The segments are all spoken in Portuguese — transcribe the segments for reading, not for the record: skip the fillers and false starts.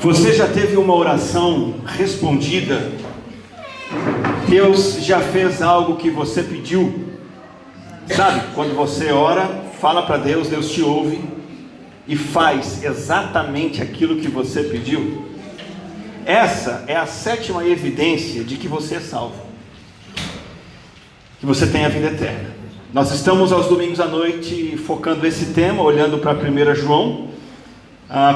Você já teve uma oração respondida? Deus já fez algo que você pediu? Sabe, quando você ora, fala para Deus, Deus te ouve e faz exatamente aquilo que você pediu? Essa é a 7ª evidência de que você é salvo, que você tem a vida eterna. Nós estamos aos domingos à noite focando esse tema, olhando para 1 João.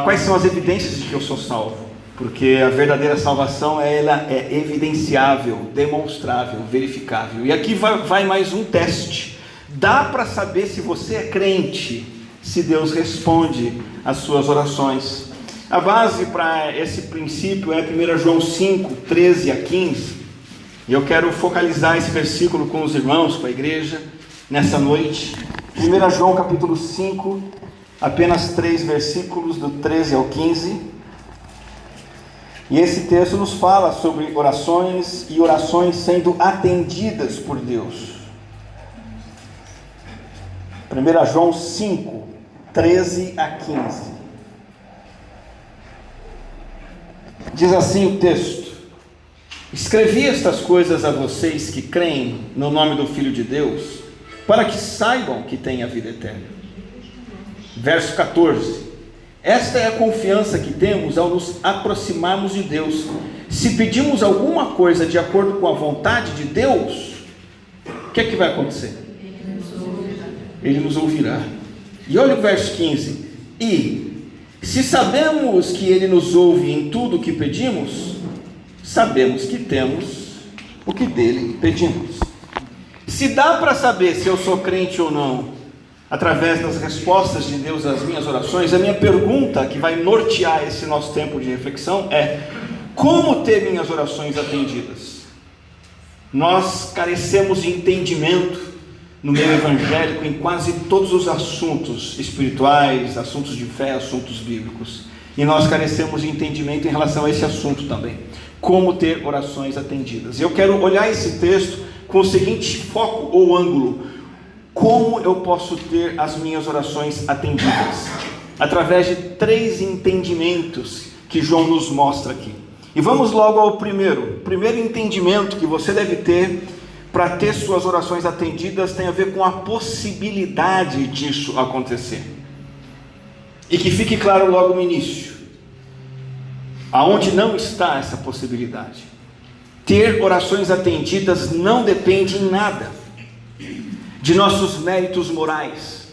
Quais são as evidências de que eu sou salvo? Porque a verdadeira salvação ela é evidenciável, demonstrável, verificável. E aqui vai mais um teste. Dá para saber se você é crente, se Deus responde às suas orações. A base para esse princípio é 1 João 5, 13 a 15. E eu quero focalizar esse versículo com os irmãos, com a igreja, nessa noite. 1 João capítulo 5, apenas 3 versículos, do 13 ao 15. E esse texto nos fala sobre orações e orações sendo atendidas por Deus. 1 João 5, 13 a 15. Diz assim o texto: escrevi estas coisas a vocês que creem no nome do Filho de Deus, para que saibam que têm a vida eterna. Verso 14: esta é a confiança que temos ao nos aproximarmos de Deus. Se pedimos alguma coisa de acordo com a vontade de Deus, o que é que vai acontecer? Ele nos ouvirá. E olha o verso 15: e se sabemos que Ele nos ouve em tudo o que pedimos, sabemos que temos o que dele pedimos. Se dá para saber se eu sou crente ou não através das respostas de Deus às minhas orações, a minha pergunta que vai nortear esse nosso tempo de reflexão é: como ter minhas orações atendidas? Nós carecemos de entendimento no meio evangélico em quase todos os assuntos espirituais, assuntos de fé, assuntos bíblicos, e nós carecemos de entendimento em relação a esse assunto também: como ter orações atendidas. Eu quero olhar esse texto com o seguinte foco ou ângulo: como eu posso ter as minhas orações atendidas? Através de 3 entendimentos que João nos mostra aqui. E vamos logo ao primeiro. O primeiro entendimento que você deve ter para ter suas orações atendidas tem a ver com a possibilidade disso acontecer. E que fique claro logo no início, aonde não está essa possibilidade. Ter orações atendidas não depende em nada de nossos méritos morais.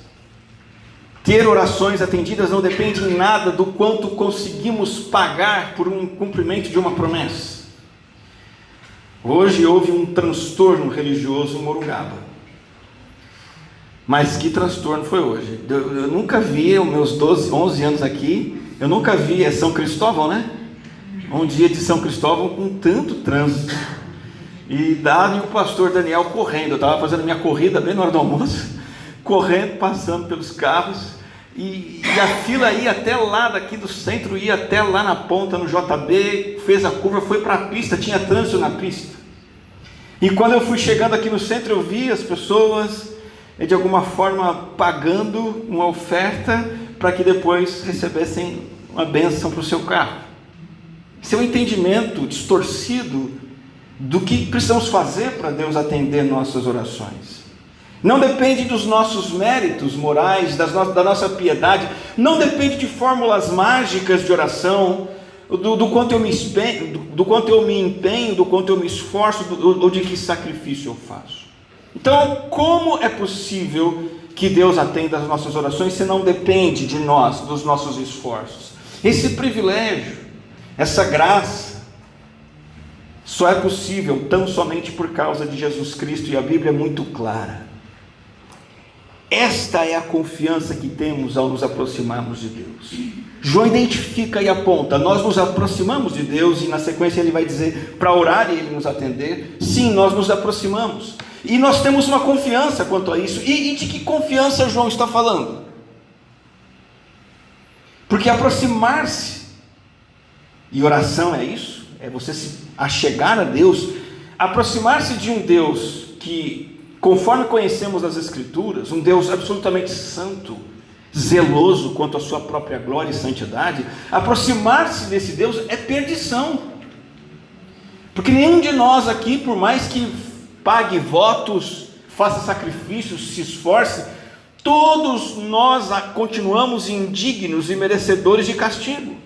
Ter orações atendidas não depende em nada do quanto conseguimos pagar por um cumprimento de uma promessa. Hoje houve um transtorno religioso em Morungaba. Mas que transtorno foi hoje? Eu nunca vi, os meus 11 anos aqui, eu nunca vi, é São Cristóvão, né? Um dia de São Cristóvão com tanto trânsito. E Dado e o pastor Daniel correndo. Eu estava fazendo minha corrida bem na hora do almoço, correndo, passando pelos carros, e a fila ia até lá daqui do centro, ia até lá na ponta, no JB, fez a curva, foi para a pista, tinha trânsito na pista. E quando eu fui chegando aqui no centro, eu vi as pessoas, de alguma forma, pagando uma oferta, para que depois recebessem uma bênção para o seu carro. Esse é um entendimento distorcido do que precisamos fazer para Deus atender nossas orações. Não depende dos nossos méritos morais, da nossa piedade, não depende de fórmulas mágicas de oração, do quanto eu me empenho, do quanto eu me esforço, ou de que sacrifício eu faço. Então, como é possível que Deus atenda as nossas orações se não depende de nós, dos nossos esforços? Esse privilégio, essa graça, só é possível tão somente por causa de Jesus Cristo, e a Bíblia é muito clara. Esta é a confiança que temos ao nos aproximarmos de Deus. João identifica e aponta: nós nos aproximamos de Deus, e na sequência ele vai dizer para orar e Ele nos atender. Sim, nós nos aproximamos, e nós temos uma confiança quanto a isso. E de que confiança João está falando? Porque aproximar-se, e oração é isso, é você se achegar a Deus, aproximar-se de um Deus que, conforme conhecemos nas Escrituras, um Deus absolutamente santo, zeloso quanto à sua própria glória e santidade, aproximar-se desse Deus é perdição. Porque nenhum de nós aqui, por mais que pague votos, faça sacrifícios, se esforce, todos nós continuamos indignos e merecedores de castigo.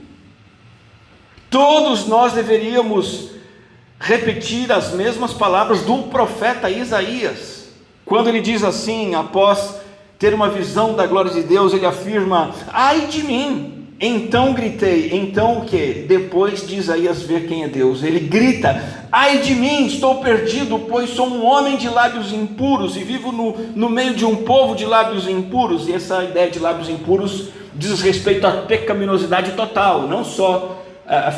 Todos nós deveríamos repetir as mesmas palavras do profeta Isaías, quando ele diz assim, após ter uma visão da glória de Deus, ele afirma: ai de mim, então gritei. Então o que? Depois de Isaías ver quem é Deus, ele grita: ai de mim, estou perdido, pois sou um homem de lábios impuros, e vivo no meio de um povo de lábios impuros. E essa ideia de lábios impuros diz respeito à pecaminosidade total, não só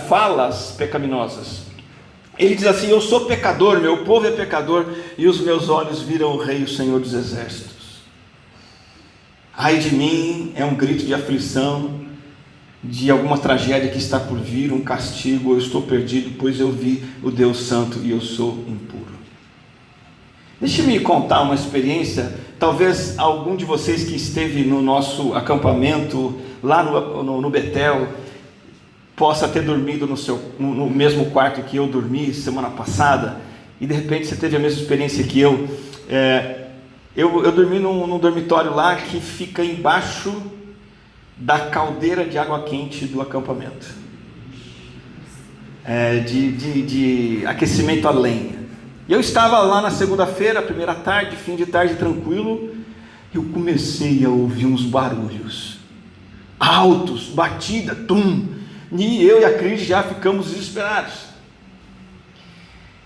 falas pecaminosas. Ele diz assim: eu sou pecador, meu povo é pecador, e os meus olhos viram o Rei, o Senhor dos Exércitos. Ai de mim é um grito de aflição, de alguma tragédia que está por vir, um castigo. Eu estou perdido, pois eu vi o Deus Santo e eu sou impuro. Deixe-me contar uma experiência. Talvez algum de vocês que esteve no nosso acampamento lá no Betel possa ter dormido no mesmo quarto que eu dormi semana passada, e de repente você teve a mesma experiência que eu. Eu dormi num dormitório lá que fica embaixo da caldeira de água quente do acampamento, de aquecimento a lenha. E eu estava lá na segunda-feira, primeira tarde, fim de tarde tranquilo, eu comecei a ouvir uns barulhos altos, batida, tum, e eu e a Cris já ficamos desesperados.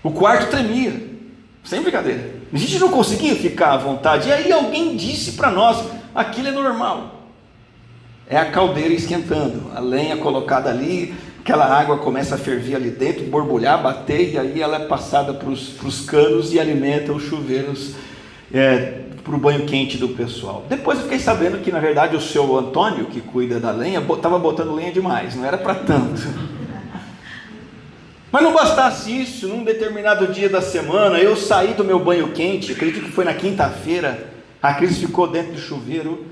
O quarto tremia, sem brincadeira, a gente não conseguia ficar à vontade. E aí alguém disse para nós: aquilo é normal, é a caldeira esquentando, a lenha colocada ali, aquela água começa a ferver ali dentro, borbulhar, bater, e aí ela é passada para os canos e alimenta os chuveiros para o banho quente do pessoal. Depois eu fiquei sabendo que na verdade o seu Antônio, que cuida da lenha, estava botando lenha demais, não era para tanto. Mas não bastasse isso, num determinado dia da semana, eu saí do meu banho quente, acredito que foi na quinta-feira, a Cris ficou dentro do chuveiro,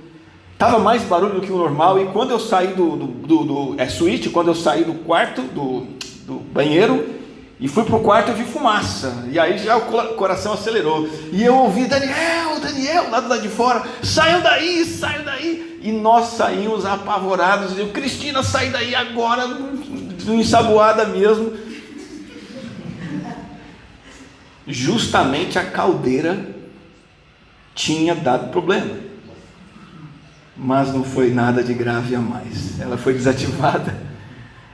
estava mais barulho do que o normal, e quando eu saí quando eu saí do quarto, do banheiro, e fui para o quarto, eu vi fumaça, e aí já o coração acelerou, e eu ouvi: Daniel, lá do lado de fora, saiam daí, e nós saímos apavorados, e eu: Cristina, sai daí agora, ensaboada mesmo. Justamente a caldeira tinha dado problema, mas não foi nada de grave a mais. Ela foi desativada,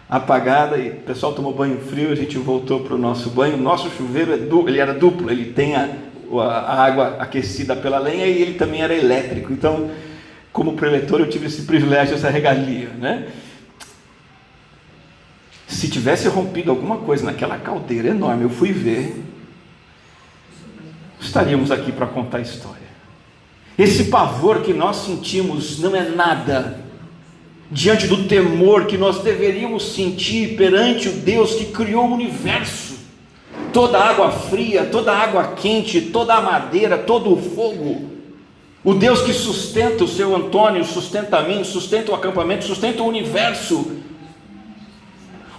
apagada, e o pessoal tomou banho frio. A gente voltou para o nosso banho. Nosso chuveiro ele era duplo, ele tem a água aquecida pela lenha, e ele também era elétrico. Então, como preletor, eu tive esse privilégio, essa regalia, né? Se tivesse rompido alguma coisa naquela caldeira enorme, eu fui ver, estaríamos aqui para contar a história. Esse pavor que nós sentimos não é nada diante do temor que nós deveríamos sentir perante o Deus que criou o universo, toda a água fria, toda a água quente, toda a madeira, todo o fogo. O Deus que sustenta o seu Antônio, sustenta a mim, sustenta o acampamento, sustenta o universo.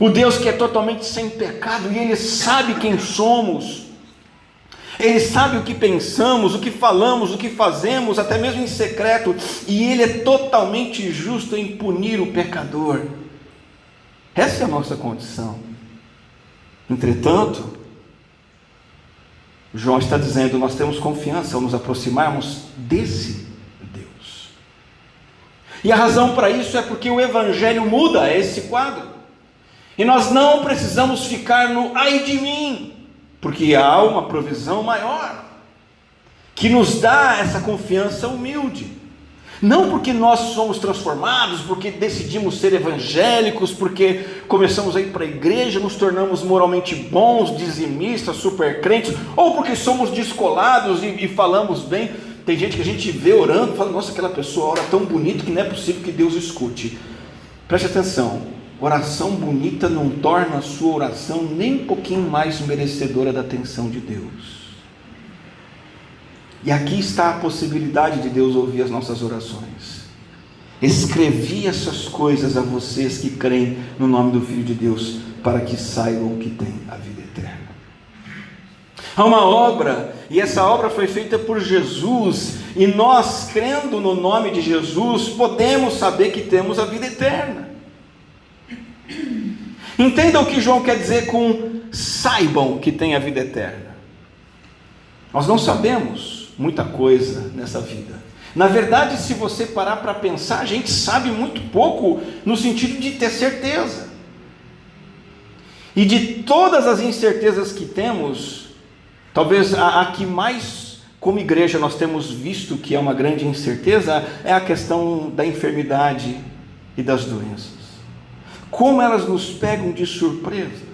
O Deus que é totalmente sem pecado, e Ele sabe quem somos. Ele sabe o que pensamos, o que falamos, o que fazemos, até mesmo em secreto, e Ele é totalmente justo em punir o pecador. Essa é a nossa condição. Entretanto, João está dizendo: nós temos confiança ao nos aproximarmos desse Deus. E a razão para isso é porque o Evangelho muda esse quadro, e nós não precisamos ficar no ai de mim, porque há uma provisão maior, que nos dá essa confiança humilde, não porque nós somos transformados, porque decidimos ser evangélicos, porque começamos a ir para a igreja, nos tornamos moralmente bons, dizimistas, super crentes, ou porque somos descolados e falamos bem. Tem gente que a gente vê orando e fala: nossa, aquela pessoa ora tão bonito que não é possível que Deus escute. Preste atenção. Oração bonita não torna a sua oração nem um pouquinho mais merecedora da atenção de Deus. E aqui está a possibilidade de Deus ouvir as nossas orações. Escrevi essas coisas a vocês que creem no nome do Filho de Deus, para que saibam que têm a vida eterna. Há uma obra, e essa obra foi feita por Jesus, e nós, crendo no nome de Jesus, podemos saber que temos a vida eterna. Entenda o que João quer dizer com saibam que têm a vida eterna. Nós não sabemos muita coisa nessa vida. Na verdade, se você parar para pensar, a gente sabe muito pouco no sentido de ter certeza. E de todas as incertezas que temos, talvez a que mais, como igreja, nós temos visto que é uma grande incerteza, é a questão da enfermidade e das doenças. Como elas nos pegam de surpresa.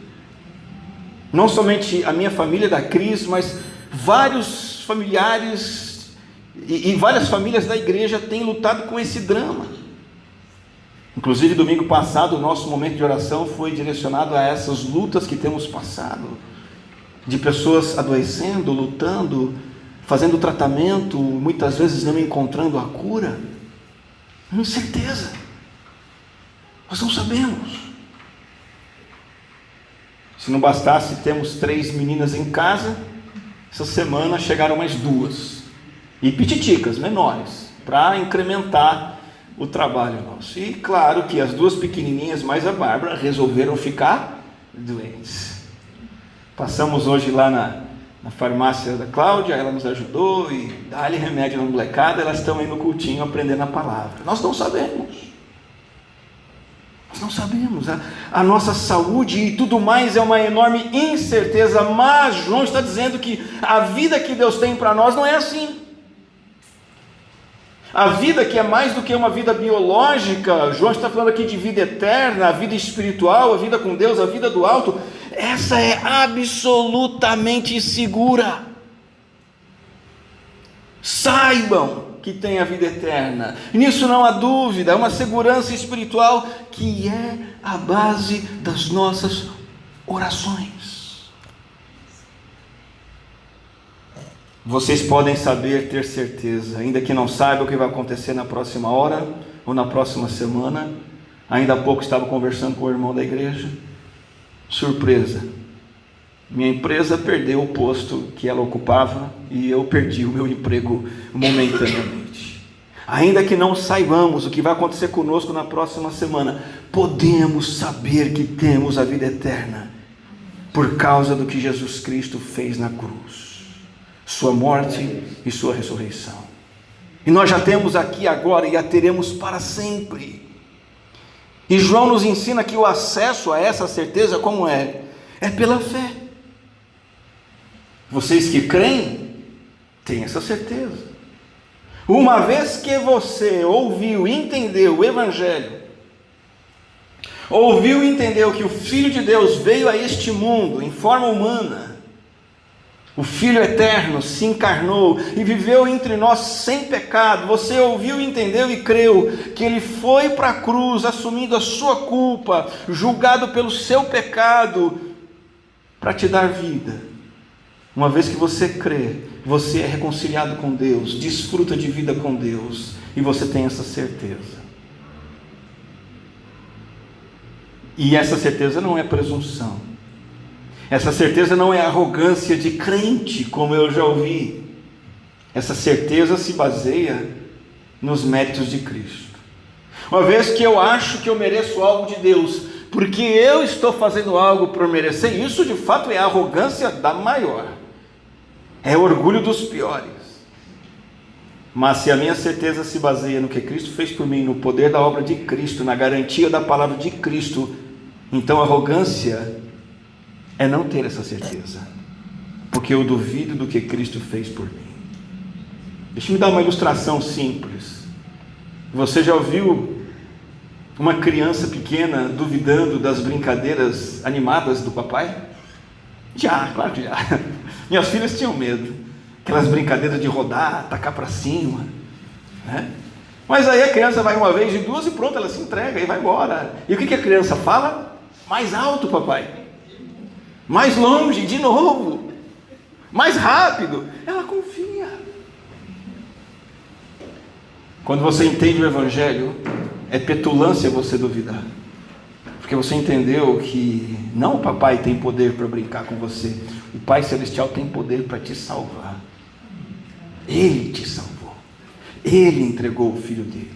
Não somente a minha família da Cris, mas vários familiares e várias famílias da igreja têm lutado com esse drama. Inclusive, domingo passado, o nosso momento de oração foi direcionado a essas lutas que temos passado, de pessoas adoecendo, lutando, fazendo tratamento, muitas vezes não encontrando a cura. Incerteza. Nós não sabemos. Se não bastasse, temos 3 meninas em casa, essa semana chegaram mais 2. E pititicas, menores, para incrementar o trabalho nosso. E claro que as 2 pequenininhas, mais a Bárbara, resolveram ficar doentes. Passamos hoje lá na farmácia da Cláudia, ela nos ajudou e dá-lhe remédio na molecada, elas estão aí no cultinho aprendendo a palavra. Nós não sabemos. Nós não sabemos. A nossa saúde e tudo mais é uma enorme incerteza, mas João está dizendo que a vida que Deus tem para nós não é assim. A vida que é mais do que uma vida biológica, João está falando aqui de vida eterna, a vida espiritual, a vida com Deus, a vida do alto, essa é absolutamente segura. Saibam que tem a vida eterna, e nisso não há dúvida, é uma segurança espiritual que é a base das nossas orações. Vocês podem saber, ter certeza, ainda que não saibam o que vai acontecer na próxima hora ou na próxima semana. Ainda há pouco estava conversando com o irmão da igreja. Surpresa, minha empresa perdeu o posto que ela ocupava e eu perdi o meu emprego momentaneamente. Ainda que não saibamos o que vai acontecer conosco na próxima semana, podemos saber que temos a vida eterna por causa do que Jesus Cristo fez na cruz. Sua morte e sua ressurreição. E nós já temos aqui agora e a teremos para sempre. E João nos ensina que o acesso a essa certeza como é? É pela fé. Vocês que creem, têm essa certeza. Uma vez que você ouviu e entendeu o Evangelho, ouviu e entendeu que o Filho de Deus veio a este mundo em forma humana, o Filho eterno se encarnou e viveu entre nós sem pecado. Você ouviu, entendeu e creu que Ele foi para a cruz, assumindo a sua culpa, julgado pelo seu pecado, para te dar vida. Uma vez que você crê, você é reconciliado com Deus, desfruta de vida com Deus, e você tem essa certeza. E essa certeza não é presunção. Essa certeza não é arrogância de crente, como eu já ouvi. Essa certeza se baseia nos méritos de Cristo. Uma vez que eu acho que eu mereço algo de Deus, porque eu estou fazendo algo por merecer, isso de fato é arrogância da maior. É orgulho dos piores. Mas se a minha certeza se baseia no que Cristo fez por mim, no poder da obra de Cristo, na garantia da palavra de Cristo, então arrogância é não ter essa certeza, porque eu duvido do que Cristo fez por mim. Deixa eu me dar uma ilustração simples. Você já ouviu uma criança pequena duvidando das brincadeiras animadas do papai? Já, claro que já. Minhas filhas tinham medo, aquelas brincadeiras de rodar, tacar para cima, né? Mas aí a criança vai uma vez, de 2 e pronto, ela se entrega e vai embora. E o que a criança fala? Mais alto, papai. Mais longe, de novo, mais rápido. Ela confia. Quando você entende o Evangelho, é petulância você duvidar. Porque você entendeu que não o papai tem poder para brincar com você, o Pai Celestial tem poder para te salvar. Ele te salvou, Ele entregou o Filho dele,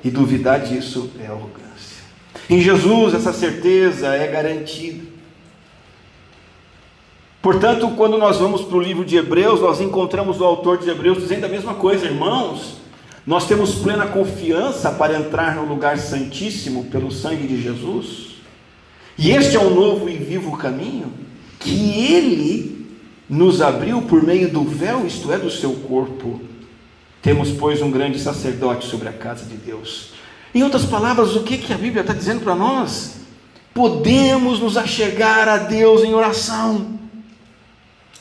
e duvidar disso é arrogância. Em Jesus essa certeza é garantida. Portanto, quando nós vamos para o livro de Hebreus, nós encontramos o autor de Hebreus dizendo a mesma coisa: irmãos, nós temos plena confiança para entrar no lugar santíssimo pelo sangue de Jesus, e este é um novo e vivo caminho que Ele nos abriu por meio do véu, isto é, do seu corpo. Temos, pois, um grande sacerdote sobre a casa de Deus. Em outras palavras, o que a Bíblia está dizendo para nós? Podemos nos achegar a Deus em oração.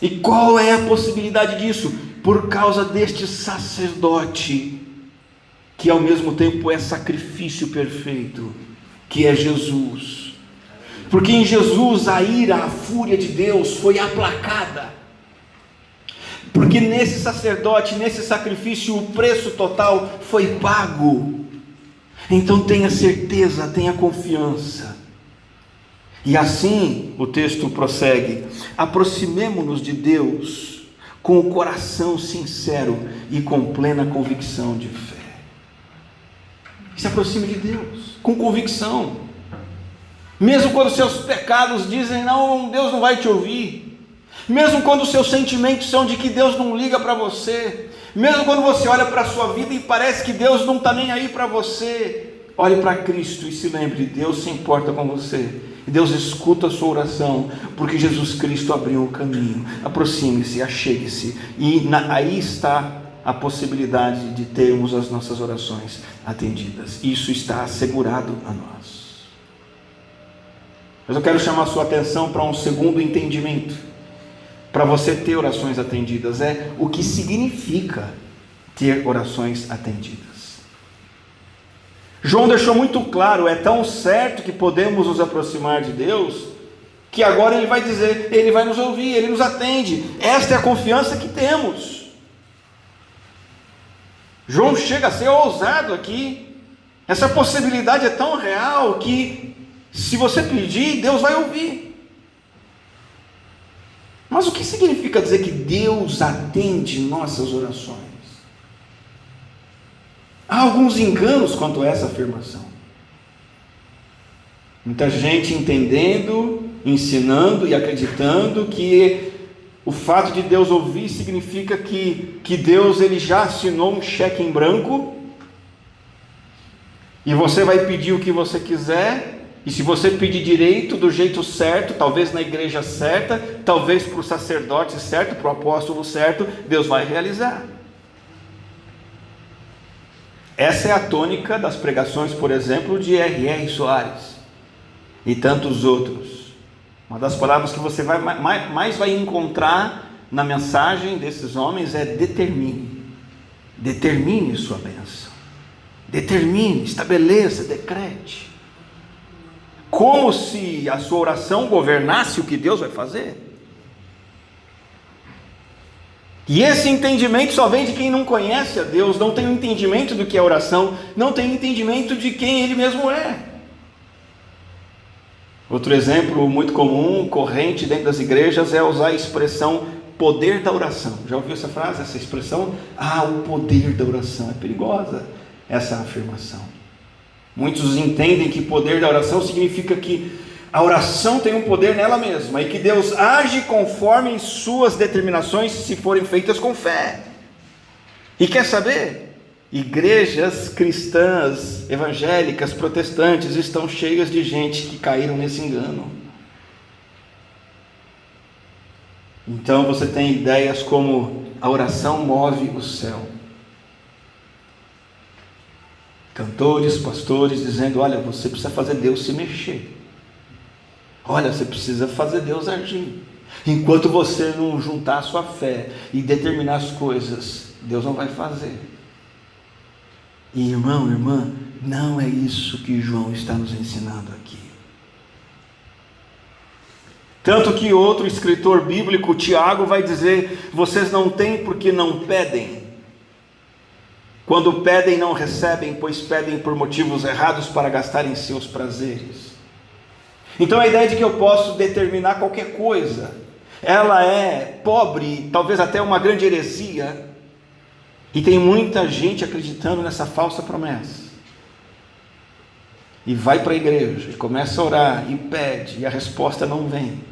E qual é a possibilidade disso? Por causa deste sacerdote, que ao mesmo tempo é sacrifício perfeito, que é Jesus. Porque em Jesus a ira, a fúria de Deus foi aplacada. Porque nesse sacerdote, nesse sacrifício, o preço total foi pago. Então tenha certeza, tenha confiança. E assim o texto prossegue: aproximemo-nos de Deus com o coração sincero e com plena convicção de fé. Se aproxime de Deus com convicção, mesmo quando seus pecados dizem não, Deus não vai te ouvir, mesmo quando os seus sentimentos são de que Deus não liga para você, mesmo quando você olha para a sua vida e parece que Deus não está nem aí para você, olhe para Cristo e se lembre: Deus se importa com você, Deus escuta a sua oração, porque Jesus Cristo abriu o caminho. Aproxime-se, achegue-se, e aí está a possibilidade de termos as nossas orações atendidas. Isso está assegurado a nós. Mas eu quero chamar a sua atenção para um segundo entendimento, para você ter orações atendidas, é o que significa ter orações atendidas. João deixou muito claro: é tão certo que podemos nos aproximar de Deus, que agora ele vai dizer, Ele vai nos ouvir, Ele nos atende. Esta é a confiança que temos. João chega a ser ousado aqui. Essa possibilidade é tão real que, se você pedir, Deus vai ouvir. Mas o que significa dizer que Deus atende nossas orações? Há alguns enganos quanto a essa afirmação. Muita gente entendendo, ensinando e acreditando que o fato de Deus ouvir significa que Deus ele já assinou um cheque em branco, e você vai pedir o que você quiser, e se você pedir direito, do jeito certo, talvez na igreja certa, talvez para o sacerdote certo, para o apóstolo certo, Deus vai realizar. Essa é a tônica das pregações, por exemplo, de R.R. Soares e tantos outros. Uma das palavras que você mais vai encontrar na mensagem desses homens é determine. Determine sua bênção. Determine, estabeleça, decrete. Como se a sua oração governasse o que Deus vai fazer. E esse entendimento só vem de quem não conhece a Deus, não tem um entendimento do que é oração, não tem entendimento de quem Ele mesmo é. Outro exemplo muito comum, corrente dentro das igrejas, é usar a expressão poder da oração. Já ouviu essa frase, essa expressão? O poder da oração. É perigosa essa afirmação. Muitos entendem que poder da oração significa que a oração tem um poder nela mesma, e que Deus age conforme suas determinações, se forem feitas com fé. E quer saber? Igrejas cristãs, evangélicas, protestantes estão cheias de gente que caíram nesse engano. Então você tem ideias como a oração move o céu. Cantores, pastores dizendo: olha, você precisa fazer Deus se mexer. Olha, você precisa fazer Deus agir. Enquanto você não juntar a sua fé e determinar as coisas, Deus não vai fazer. E irmão, irmã, não é isso que João está nos ensinando aqui. Tanto que outro escritor bíblico, Tiago, vai dizer: vocês não têm porque não pedem. Quando pedem, não recebem, pois pedem por motivos errados para gastarem seus prazeres. Então a ideia de que eu posso determinar qualquer coisa, ela é pobre, talvez até uma grande heresia, e tem muita gente acreditando nessa falsa promessa. E vai para a igreja, e começa a orar, e pede, e a resposta não vem.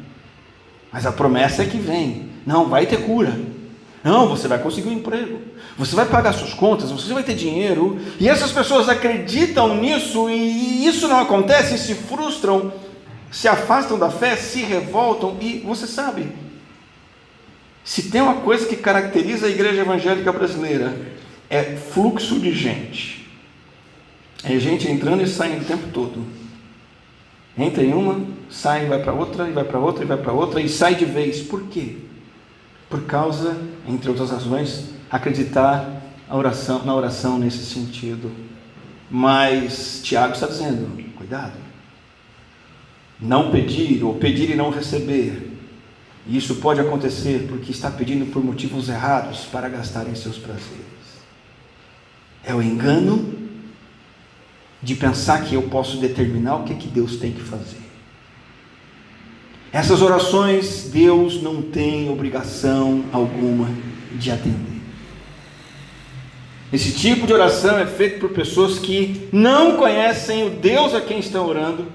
Mas a promessa é que vem. Não, vai ter cura. Não, você vai conseguir um emprego. Você vai pagar suas contas, você vai ter dinheiro. E essas pessoas acreditam nisso, e isso não acontece, e se frustram, se afastam da fé, se revoltam. E você sabe, se tem uma coisa que caracteriza a igreja evangélica brasileira, é fluxo de gente. É gente entrando e saindo o tempo todo. Entra em uma, sai, vai para outra, e vai para outra, e vai para outra, e sai de vez. Por quê? Por causa, entre outras razões, acreditar na oração nesse sentido. Mas Tiago está dizendo, cuidado. Não pedir, ou pedir e não receber. E isso pode acontecer porque está pedindo por motivos errados para gastar em seus prazeres. É o engano de pensar que eu posso determinar o que é que Deus tem que fazer. Essas orações, Deus não tem obrigação alguma de atender. Esse tipo de oração é feito por pessoas que não conhecem o Deus a quem estão orando,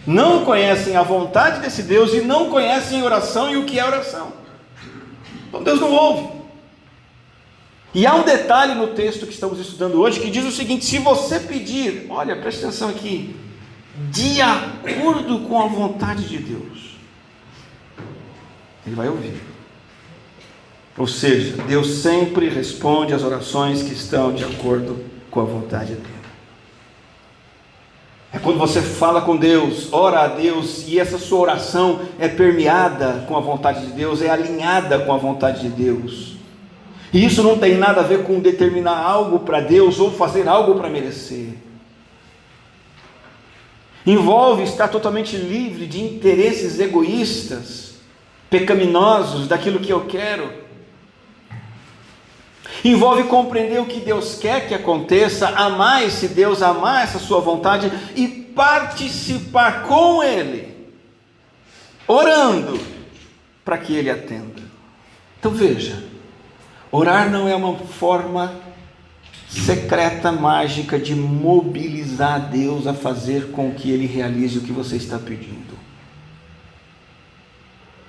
não conhecem a vontade desse Deus e não conhecem oração e o que é oração. Então Deus não ouve. E há um detalhe no texto que estamos estudando hoje que diz o seguinte: se você pedir, olha, preste atenção aqui, de acordo com a vontade de Deus, Ele vai ouvir. Ou seja, Deus sempre responde às orações que estão de acordo com a vontade dele. É quando você fala com Deus, ora a Deus, e essa sua oração é permeada com a vontade de Deus, é alinhada com a vontade de Deus. E isso não tem nada a ver com determinar algo para Deus ou fazer algo para merecer. Envolve estar totalmente livre de interesses egoístas, pecaminosos, daquilo que eu quero. Envolve compreender o que Deus quer que aconteça, amar esse Deus, amar essa sua vontade e participar com Ele, orando para que Ele atenda. Então veja, orar não é uma forma secreta, mágica de mobilizar Deus a fazer com que Ele realize o que você está pedindo.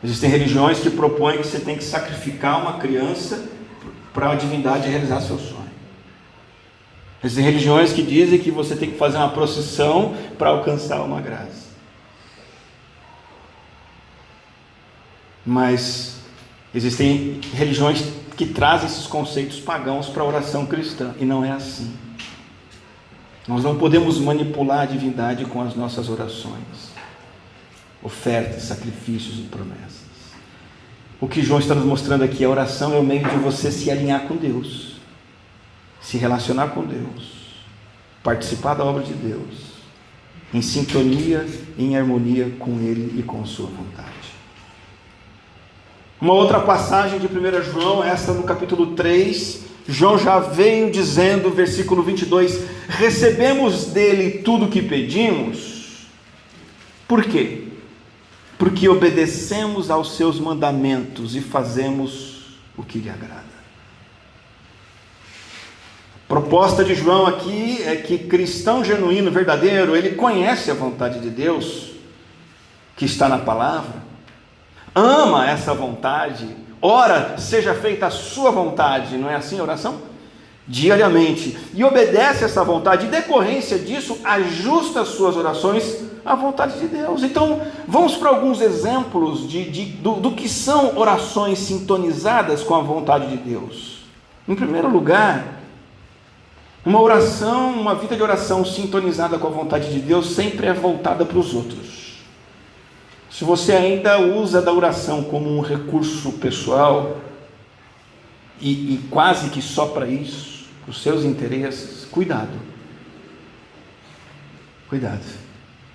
Existem religiões que propõem que você tem que sacrificar uma criança para a divindade realizar seu sonho. Existem religiões que dizem que você tem que fazer uma procissão para alcançar uma graça. Mas existem religiões que trazem esses conceitos pagãos para a oração cristã, e não é assim. Nós não podemos manipular a divindade com as nossas orações, ofertas, sacrifícios e promessas. O que João está nos mostrando aqui, a oração é o meio de você se alinhar com Deus, se relacionar com Deus, participar da obra de Deus, em sintonia e em harmonia com Ele e com sua vontade. Uma outra passagem de 1 João, esta no capítulo 3, João já veio dizendo, versículo 22, recebemos dele tudo o que pedimos. Por quê? Porque obedecemos aos seus mandamentos e fazemos o que lhe agrada. A proposta de João aqui é que cristão genuíno, verdadeiro, ele conhece a vontade de Deus, que está na palavra, ama essa vontade, ora, seja feita a sua vontade, não é assim a oração? Diariamente, e obedece essa vontade, e decorrência disso, ajusta as suas orações à vontade de Deus. Então, vamos para alguns exemplos do que são orações sintonizadas com a vontade de Deus. Em primeiro lugar, uma vida de oração sintonizada com a vontade de Deus sempre é voltada para os outros. Se você ainda usa da oração como um recurso pessoal, e quase que só para isso, os seus interesses, cuidado.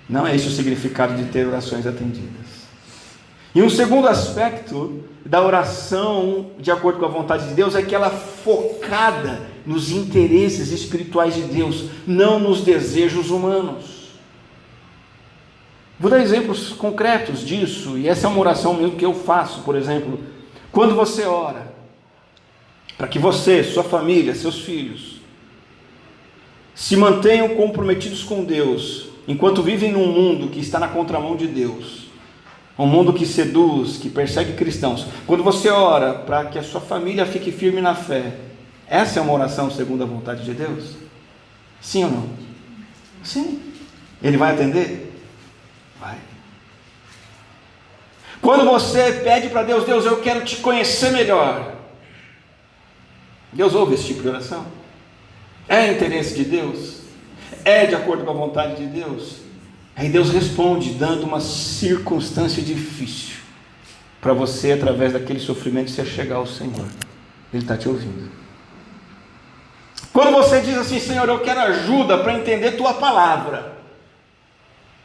Não é esse o significado de ter orações atendidas. E um segundo aspecto da oração de acordo com a vontade de Deus é que ela é focada nos interesses espirituais de Deus, não nos desejos humanos. Vou dar exemplos concretos disso, e essa é uma oração mesmo que eu faço, por exemplo, quando você ora, para que você, sua família, seus filhos, se mantenham comprometidos com Deus, enquanto vivem num mundo que está na contramão de Deus, um mundo que seduz, que persegue cristãos. Quando você ora para que a sua família fique firme na fé, essa é uma oração segundo a vontade de Deus? Sim ou não? Sim. Ele vai atender? Vai. Quando você pede para Deus, Deus, eu quero te conhecer melhor, Deus ouve esse tipo de oração? É interesse de Deus? É de acordo com a vontade de Deus? Aí Deus responde dando uma circunstância difícil para você, através daquele sofrimento, você chegar ao Senhor. Ele está te ouvindo. Quando você diz assim, Senhor, eu quero ajuda para entender tua palavra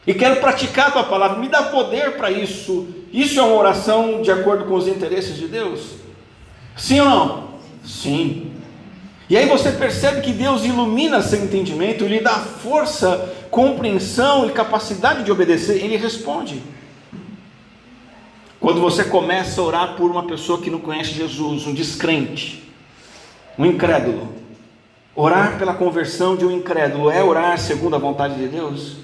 e quero praticar tua palavra, me dá poder para isso. Isso é uma oração de acordo com os interesses de Deus? Sim ou não? Sim. E aí você percebe que Deus ilumina seu entendimento, lhe dá força, compreensão e capacidade de obedecer. Ele responde. Quando você começa a orar por uma pessoa que não conhece Jesus, um descrente, um incrédulo, orar pela conversão de um incrédulo é orar segundo a vontade de Deus?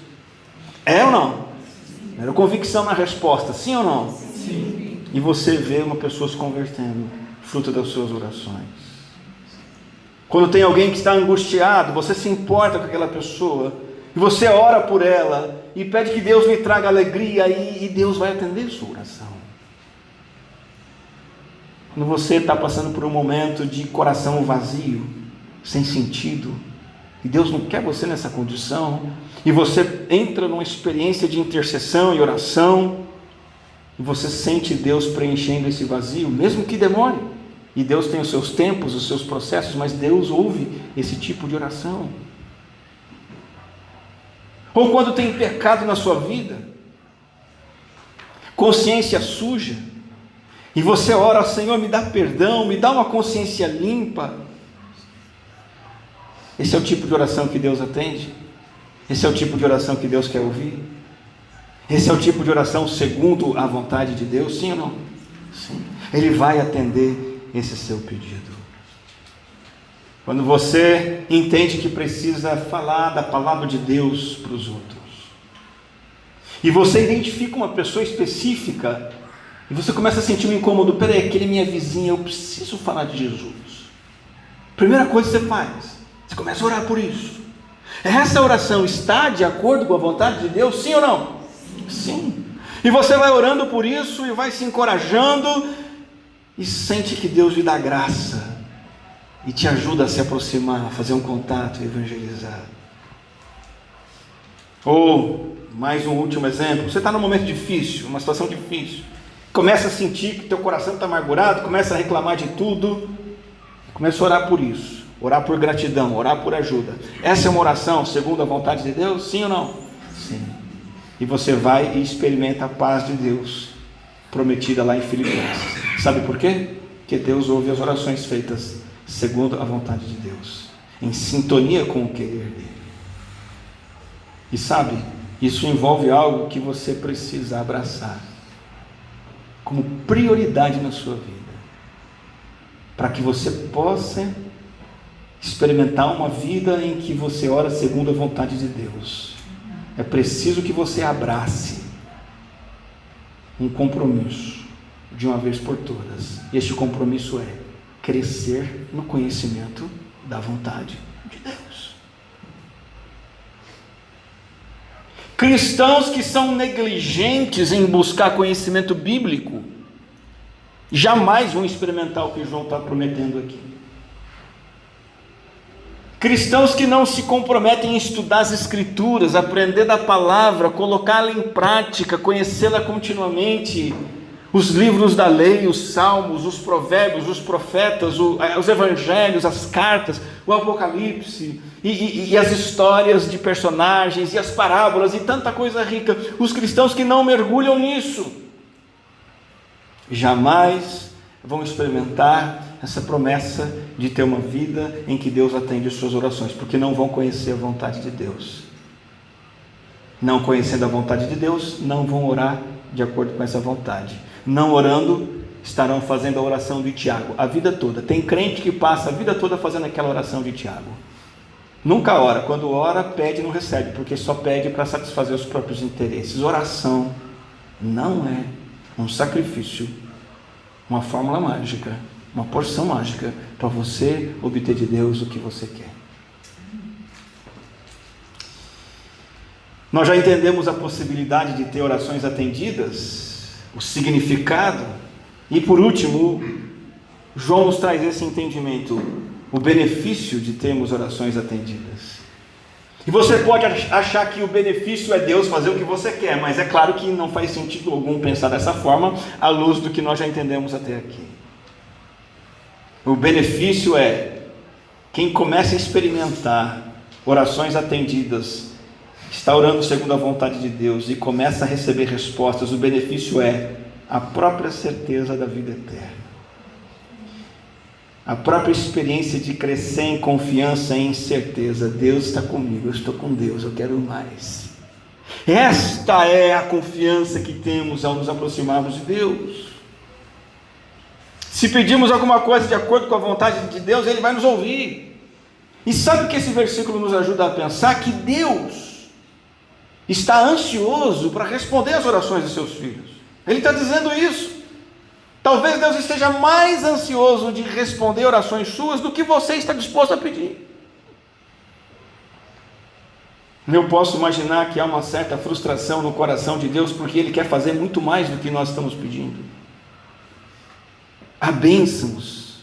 É ou não? Era convicção na resposta, sim ou não? Sim. E você vê uma pessoa se convertendo, fruto das suas orações. Quando tem alguém que está angustiado, você se importa com aquela pessoa, e você ora por ela, e pede que Deus lhe traga alegria, e Deus vai atender sua oração. Quando você está passando por um momento de coração vazio, sem sentido, e Deus não quer você nessa condição, e você entra numa experiência de intercessão e oração, e você sente Deus preenchendo esse vazio, mesmo que demore. E Deus tem os seus tempos, os seus processos, mas Deus ouve esse tipo de oração. Ou quando tem pecado na sua vida, consciência suja, e você ora, Senhor, me dá perdão, me dá uma consciência limpa. Esse é o tipo de oração que Deus atende? Esse é o tipo de oração que Deus quer ouvir? Esse é o tipo de oração segundo a vontade de Deus? Sim ou não? Sim. Ele vai atender esse seu pedido. Quando você entende que precisa falar da palavra de Deus para os outros, e você identifica uma pessoa específica, e você começa a sentir um incômodo, peraí, aquele é minha vizinha, eu preciso falar de Jesus. Primeira coisa que você faz, você começa a orar por isso. Essa oração está de acordo com a vontade de Deus, sim ou não? Sim. E você vai orando por isso, e vai se encorajando, e sente que Deus lhe dá graça, e te ajuda a se aproximar, a fazer um contato e evangelizar. Ou, mais um último exemplo, você está num momento difícil, uma situação difícil, começa a sentir que teu coração está amargurado, começa a reclamar de tudo, começa a orar por isso, orar por gratidão, orar por ajuda. Essa é uma oração segundo a vontade de Deus? Sim ou não? Sim. E você vai e experimenta a paz de Deus, prometida lá em Filipenses. Sabe por quê? Porque Deus ouve as orações feitas segundo a vontade de Deus, em sintonia com o querer dele. E sabe, isso envolve algo que você precisa abraçar como prioridade na sua vida, para que você possa experimentar uma vida em que você ora segundo a vontade de Deus. É preciso que você abrace um compromisso de uma vez por todas. E este compromisso é crescer no conhecimento da vontade de Deus. Cristãos que são negligentes em buscar conhecimento bíblico jamais vão experimentar o que João está prometendo aqui. Cristãos que não se comprometem em estudar as Escrituras, aprender da palavra, colocá-la em prática, conhecê-la continuamente, os livros da lei, os salmos, os provérbios, os profetas, os evangelhos, as cartas, o Apocalipse, e as histórias de personagens, e as parábolas, e tanta coisa rica. Os cristãos que não mergulham nisso, jamais vão experimentar essa promessa de ter uma vida em que Deus atende as suas orações, porque não vão conhecer a vontade de Deus. Não conhecendo a vontade de Deus, não vão orar de acordo com essa vontade. Não orando, estarão fazendo a oração de Tiago a vida toda. Tem crente que passa a vida toda fazendo aquela oração de Tiago. Nunca ora. Quando ora, pede e não recebe, porque só pede para satisfazer os próprios interesses. Oração não é um sacrifício, uma fórmula mágica, uma porção mágica para você obter de Deus o que você quer. Nós já entendemos a possibilidade de ter orações atendidas, o significado, e por último, João nos traz esse entendimento, o benefício de termos orações atendidas. E você pode achar que o benefício é Deus fazer o que você quer, mas é claro que não faz sentido algum pensar dessa forma, à luz do que nós já entendemos até aqui. O benefício é quem começa a experimentar orações atendidas, está orando segundo a vontade de Deus e começa a receber respostas. O benefício é a própria certeza da vida eterna, a própria experiência de crescer em confiança e em certeza. Deus está comigo, eu estou com Deus, eu quero mais. Esta é a confiança que temos ao nos aproximarmos de Deus. Se pedimos alguma coisa de acordo com a vontade de Deus, Ele vai nos ouvir. E sabe o que esse versículo nos ajuda a pensar? Que Deus está ansioso para responder às orações de seus filhos. Ele está dizendo isso. Talvez Deus esteja mais ansioso de responder orações suas do que você está disposto a pedir. Eu posso imaginar que há uma certa frustração no coração de Deus, porque Ele quer fazer muito mais do que nós estamos pedindo. Há bênçãos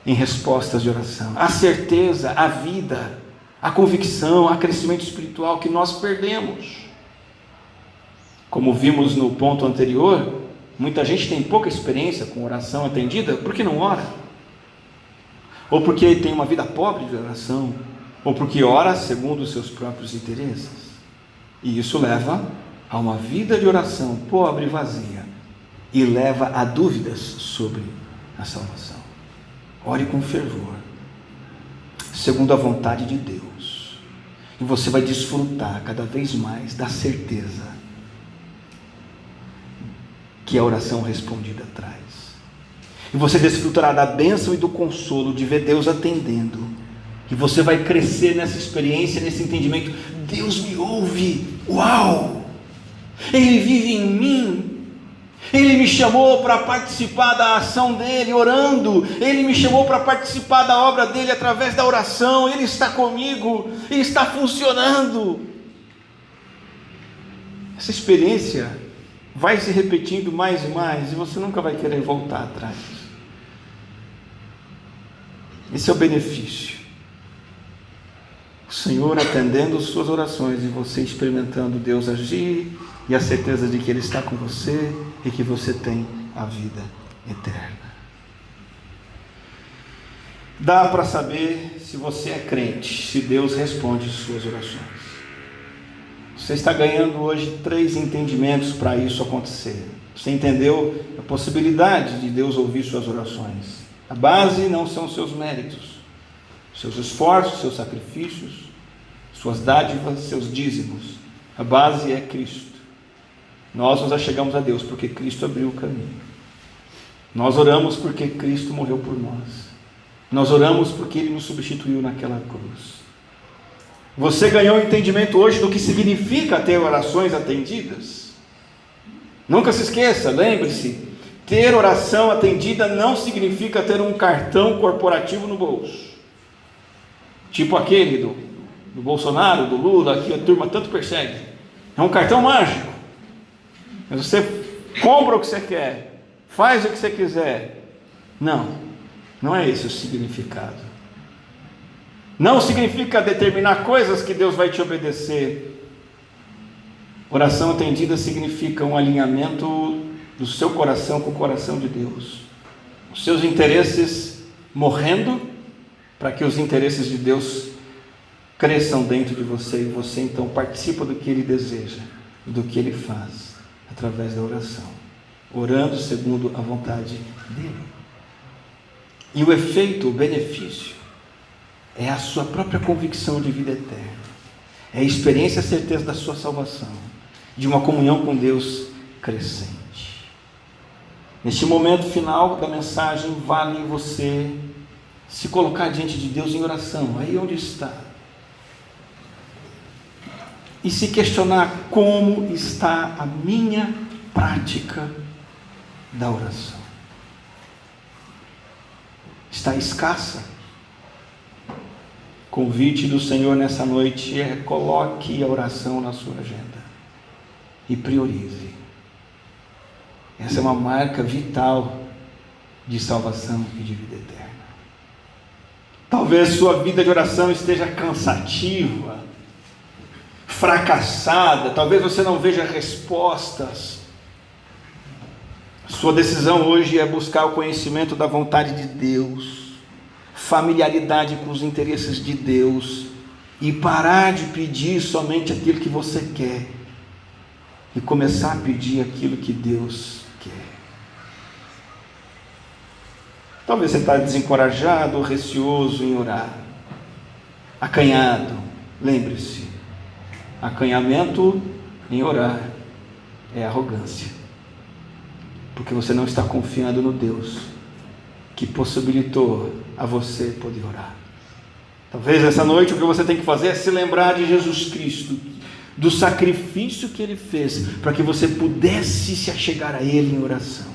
em respostas de oração, há certeza, há vida, a convicção, a crescimento espiritual que nós perdemos. Como vimos no ponto anterior, muita gente tem pouca experiência com oração atendida porque não ora, ou porque tem uma vida pobre de oração, ou porque ora segundo os seus próprios interesses, e isso leva a uma vida de oração pobre e vazia, e leva a dúvidas sobre a salvação. Ore com fervor, segundo a vontade de Deus, e você vai desfrutar cada vez mais da certeza que a oração respondida traz, e você desfrutará da bênção e do consolo de ver Deus atendendo, e você vai crescer nessa experiência, nesse entendimento. Deus me ouve, uau, Ele vive em mim, Ele me chamou para participar da ação dEle orando, Ele me chamou para participar da obra dEle através da oração, Ele está comigo, Ele está funcionando. Essa experiência vai se repetindo mais e mais, e você nunca vai querer voltar atrás. Esse é o benefício. O Senhor atendendo suas orações, e você experimentando Deus agir, e a certeza de que Ele está com você, e que você tem a vida eterna. Dá para saber se você é crente, se Deus responde suas orações. Você está ganhando hoje 3 entendimentos para isso acontecer. Você entendeu a possibilidade de Deus ouvir suas orações. A base não são seus méritos, seus esforços, seus sacrifícios, suas dádivas, seus dízimos. A base é Cristo. Nós nos achegamos a Deus porque Cristo abriu o caminho. Nós oramos porque Cristo morreu por nós. Nós oramos porque Ele nos substituiu naquela cruz. Você ganhou um entendimento hoje do que significa ter orações atendidas? Nunca se esqueça, lembre-se, ter oração atendida não significa ter um cartão corporativo no bolso, tipo aquele do Bolsonaro, do Lula, que a turma tanto persegue. É um cartão mágico. Você compra o que você quer, faz o que você quiser. Não é esse o significado. Não significa determinar coisas que Deus vai te obedecer. Oração atendida significa um alinhamento do seu coração com o coração de Deus. Os seus interesses morrendo para que os interesses de Deus cresçam dentro de você, e você então participa do que Ele deseja, do que Ele faz, através da oração, orando segundo a vontade dEle. E o efeito, o benefício, é a sua própria convicção de vida eterna. É a experiência e a certeza da sua salvação, de uma comunhão com Deus crescente. Neste momento final da mensagem, vale você se colocar diante de Deus em oração, aí onde está, e se questionar como está a minha prática da oração. Está escassa? Convite do Senhor nessa noite é: coloque a oração na sua agenda e priorize. Essa é uma marca vital de salvação e de vida eterna. Talvez sua vida de oração esteja cansativa, fracassada, talvez você não veja respostas. Sua decisão hoje é buscar o conhecimento da vontade de Deus, familiaridade com os interesses de Deus, e parar de pedir somente aquilo que você quer e começar a pedir aquilo que Deus quer. Talvez você está desencorajado ou receoso em orar, acanhado. Lembre-se, acanhamento em orar é arrogância, porque você não está confiando no Deus que possibilitou a você poder orar. Talvez essa noite o que você tem que fazer é se lembrar de Jesus Cristo, do sacrifício que Ele fez para que você pudesse se achegar a Ele em oração.